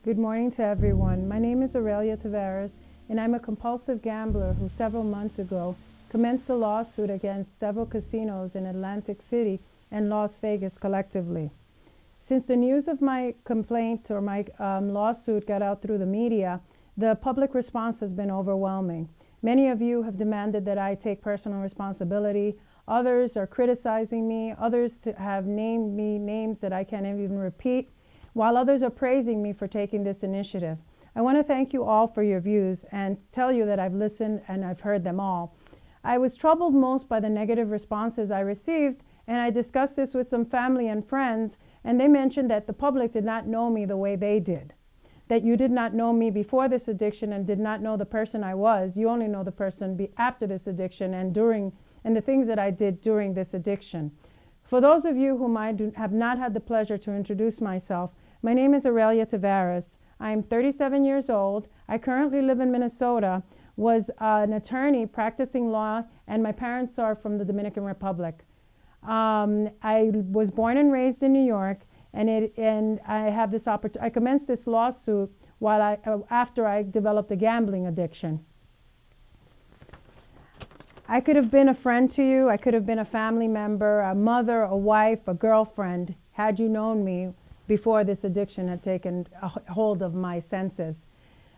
Good morning to everyone. My name is Arelia Taveras, and I'm a compulsive gambler who several months ago commenced a lawsuit against several casinos in Atlantic City and Las Vegas collectively. Since the news of my complaint or my lawsuit got out through the media, the public response has been overwhelming. Many of you have demanded that I take personal responsibility. Others are criticizing me. Others have named me names that I can't even repeat, while others are praising me for taking this initiative. I want to thank you all for your views and tell you that I've listened and I've heard them all. I was troubled most by the negative responses I received, and I discussed this with some family and friends, and they mentioned that the public did not know me the way they did. That you did not know me before this addiction and did not know the person I was. You only know the person after this addiction and the things that I did during this addiction. For those of you whom I have not had the pleasure to introduce myself, my name is Arelia Taveras. I am 37 years old. I currently live in Minnesota, was an attorney practicing law, and my parents are from the Dominican Republic. I was born and raised in New York, and I have this opportunity. I commenced this lawsuit after I developed a gambling addiction. I could have been a friend to you. I could have been a family member, a mother, a wife, a girlfriend, had you known me before this addiction had taken a hold of my senses.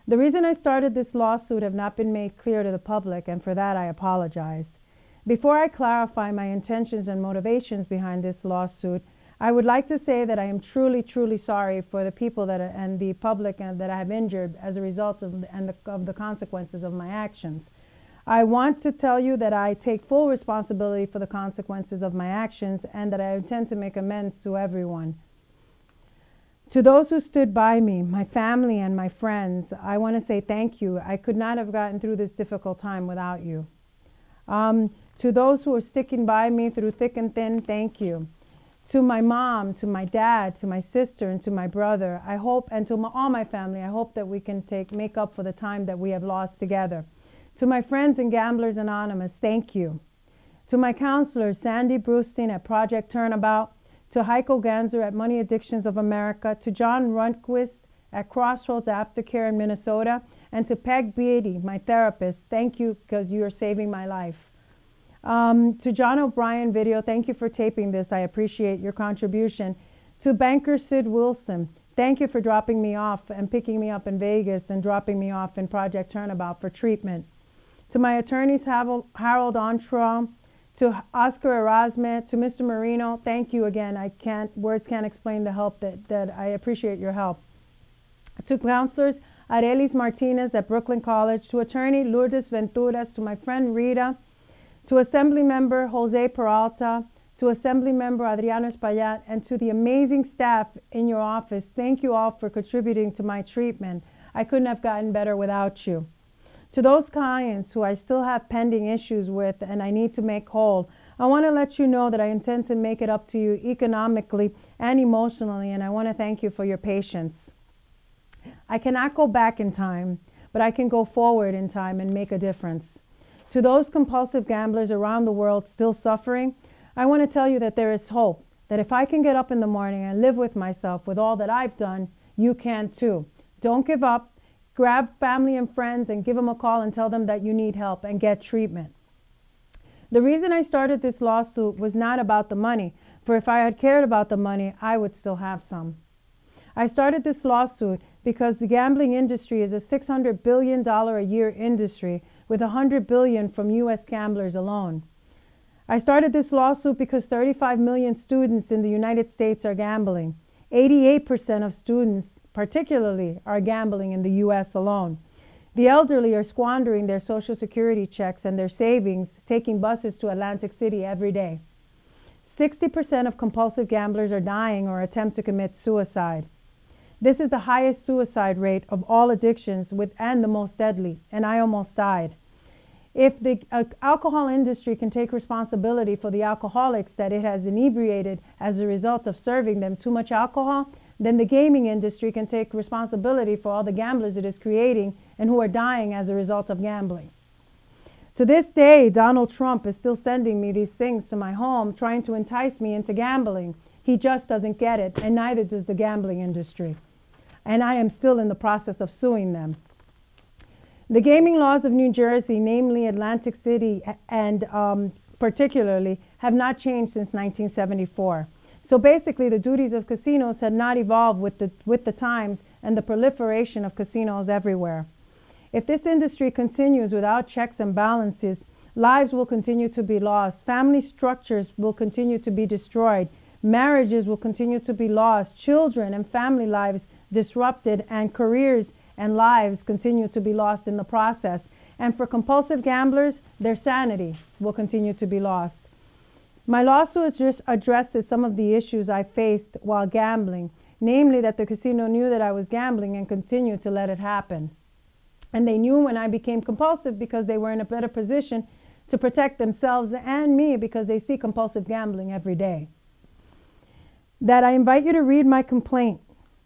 The reason I started this lawsuit have not been made clear to the public, and for that I apologize. Before I clarify my intentions and motivations behind this lawsuit, I would like to say that I am truly, truly sorry for the people and the public that I have injured as a result of the consequences of my actions. I want to tell you that I take full responsibility for the consequences of my actions and that I intend to make amends to everyone. To those who stood by me, my family and my friends, I want to say thank you. I could not have gotten through this difficult time without you. To those who are sticking by me through thick and thin, thank you. To my mom, to my dad, to my sister, and to my brother, I hope, and to all my family, I hope that we can make up for the time that we have lost together. To my friends in Gamblers Anonymous, thank you. To my counselors, Sandy Brewstein at Project Turnabout, to Heiko Ganzer at Money Addictions of America, to John Rundquist at Crossroads Aftercare in Minnesota, and to Peg Beatty, my therapist, thank you because you are saving my life. To John O'Brien Video, thank you for taping this. I appreciate your contribution. To banker Sid Wilson, thank you for dropping me off and picking me up in Vegas and dropping me off in Project Turnabout for treatment. To my attorneys, Harold Ontra, to Oscar Erasme, to Mr. Marino, thank you again. Words can't explain the help that I appreciate your help. To counselors, Arelis Martinez at Brooklyn College, to attorney Lourdes Venturas, to my friend Rita, to Assembly Member Jose Peralta, to Assembly Member Adriano Espaillat, and to the amazing staff in your office, thank you all for contributing to my treatment. I couldn't have gotten better without you. To those clients who I still have pending issues with and I need to make whole, I want to let you know that I intend to make it up to you economically and emotionally, and I want to thank you for your patience. I cannot go back in time, but I can go forward in time and make a difference. To those compulsive gamblers around the world still suffering, I want to tell you that there is hope, that if I can get up in the morning and live with myself with all that I've done, you can too. Don't give up. Grab family and friends and give them a call and tell them that you need help and get treatment. The reason I started this lawsuit was not about the money, for if I had cared about the money, I would still have some. I started this lawsuit because the gambling industry is a $600 billion a year industry with $100 billion from U.S. gamblers alone. I started this lawsuit because 35 million students in the United States are gambling. 88% of students particularly are gambling in the U.S. alone. The elderly are squandering their Social Security checks and their savings, taking buses to Atlantic City every day. 60% of compulsive gamblers are dying or attempt to commit suicide. This is the highest suicide rate of all addictions and the most deadly, and I almost died. If the alcohol industry can take responsibility for the alcoholics that it has inebriated as a result of serving them too much alcohol, then the gaming industry can take responsibility for all the gamblers it is creating and who are dying as a result of gambling. To this day, Donald Trump is still sending me these things to my home, trying to entice me into gambling. He just doesn't get it, and neither does the gambling industry. and I am still in the process of suing them. The gaming laws of New Jersey, namely Atlantic City and particularly, have not changed since 1974. So basically, the duties of casinos had not evolved with the times and the proliferation of casinos everywhere. If this industry continues without checks and balances, lives will continue to be lost, family structures will continue to be destroyed, marriages will continue to be lost, children and family lives disrupted, and careers and lives continue to be lost in the process. And for compulsive gamblers, their sanity will continue to be lost. My lawsuit just addresses some of the issues I faced while gambling, namely that the casino knew that I was gambling and continued to let it happen. And they knew when I became compulsive because they were in a better position to protect themselves and me because they see compulsive gambling every day. That I invite you to read my complaint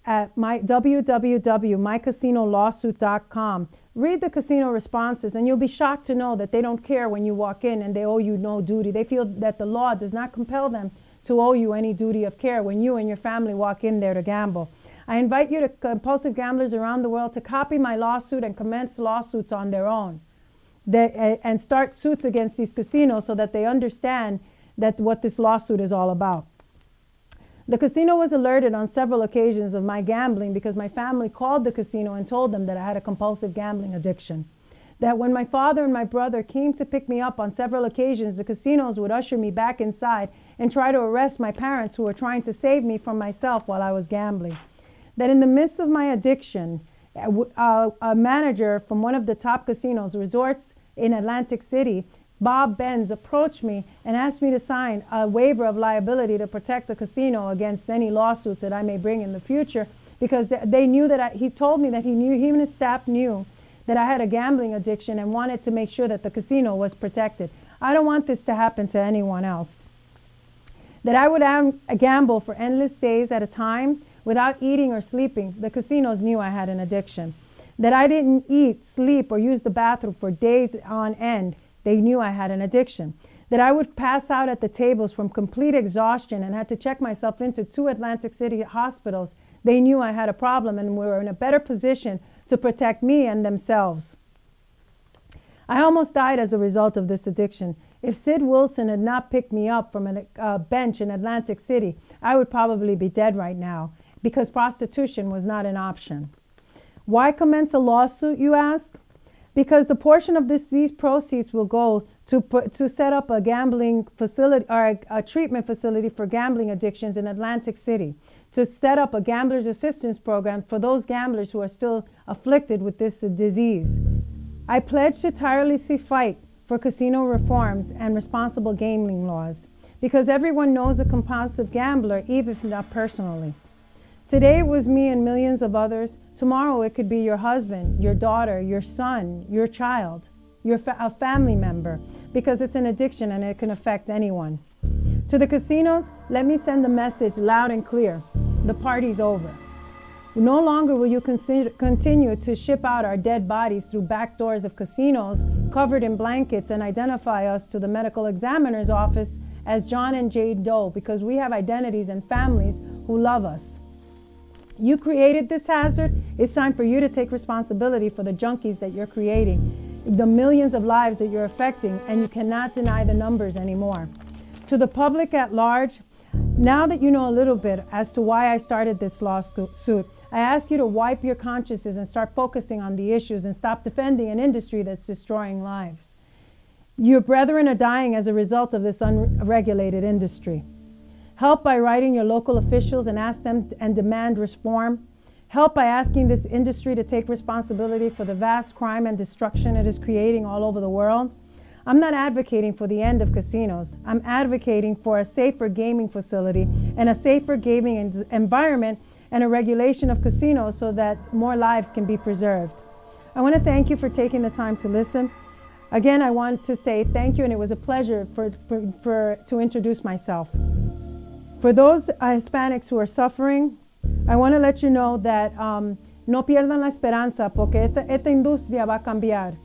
at www.mycasinolawsuit.com. Read the casino responses and you'll be shocked to know that they don't care when you walk in and they owe you no duty. They feel that the law does not compel them to owe you any duty of care when you and your family walk in there to gamble. I invite you to compulsive gamblers around the world to copy my lawsuit and commence lawsuits on their own and start suits against these casinos so that they understand that what this lawsuit is all about. The casino was alerted on several occasions of my gambling because my family called the casino and told them that I had a compulsive gambling addiction. That when my father and my brother came to pick me up on several occasions, the casinos would usher me back inside and try to arrest my parents who were trying to save me from myself while I was gambling. That in the midst of my addiction, a manager from one of the top casinos, resorts in Atlantic City, Bob Benz, approached me and asked me to sign a waiver of liability to protect the casino against any lawsuits that I may bring in the future, because they knew that he told me that he and his staff knew that I had a gambling addiction and wanted to make sure that the casino was protected. I don't want this to happen to anyone else. That I would gamble for endless days at a time without eating or sleeping. The casinos knew I had an addiction. That I didn't eat, sleep, or use the bathroom for days on end. They knew I had an addiction. That I would pass out at the tables from complete exhaustion and had to check myself into 2 Atlantic City hospitals. They knew I had a problem and were in a better position to protect me and themselves. I almost died as a result of this addiction. If Sid Wilson had not picked me up from a bench in Atlantic City, I would probably be dead right now, because prostitution was not an option. Why commence a lawsuit, you ask? Because the portion of these proceeds will go to set up a gambling facility or a treatment facility for gambling addictions in Atlantic City, to set up a gambler's assistance program for those gamblers who are still afflicted with this disease. I pledge to tirelessly fight for casino reforms and responsible gaming laws, because everyone knows a compulsive gambler, even if not personally. Today it was me and millions of others. Tomorrow it could be your husband, your daughter, your son, your child, a family member, because it's an addiction and it can affect anyone. To the casinos, let me send the message loud and clear. The party's over. No longer will you continue to ship out our dead bodies through back doors of casinos covered in blankets and identify us to the medical examiner's office as John and Jane Doe, because we have identities and families who love us. You created this hazard. It's time for you to take responsibility for the junkies that you're creating, the millions of lives that you're affecting, and you cannot deny the numbers anymore. To the public at large, now that you know a little bit as to why I started this lawsuit, I ask you to wipe your consciences and start focusing on the issues and stop defending an industry that's destroying lives. Your brethren are dying as a result of this unregulated industry. Help by writing your local officials and ask them and demand reform. Help by asking this industry to take responsibility for the vast crime and destruction it is creating all over the world. I'm not advocating for the end of casinos. I'm advocating for a safer gaming facility and a safer gaming environment and a regulation of casinos so that more lives can be preserved. I want to thank you for taking the time to listen. Again, I want to say thank you, and it was a pleasure to introduce myself. For those Hispanics who are suffering, I want to let you know that no pierdan la esperanza, porque esta industria va a cambiar.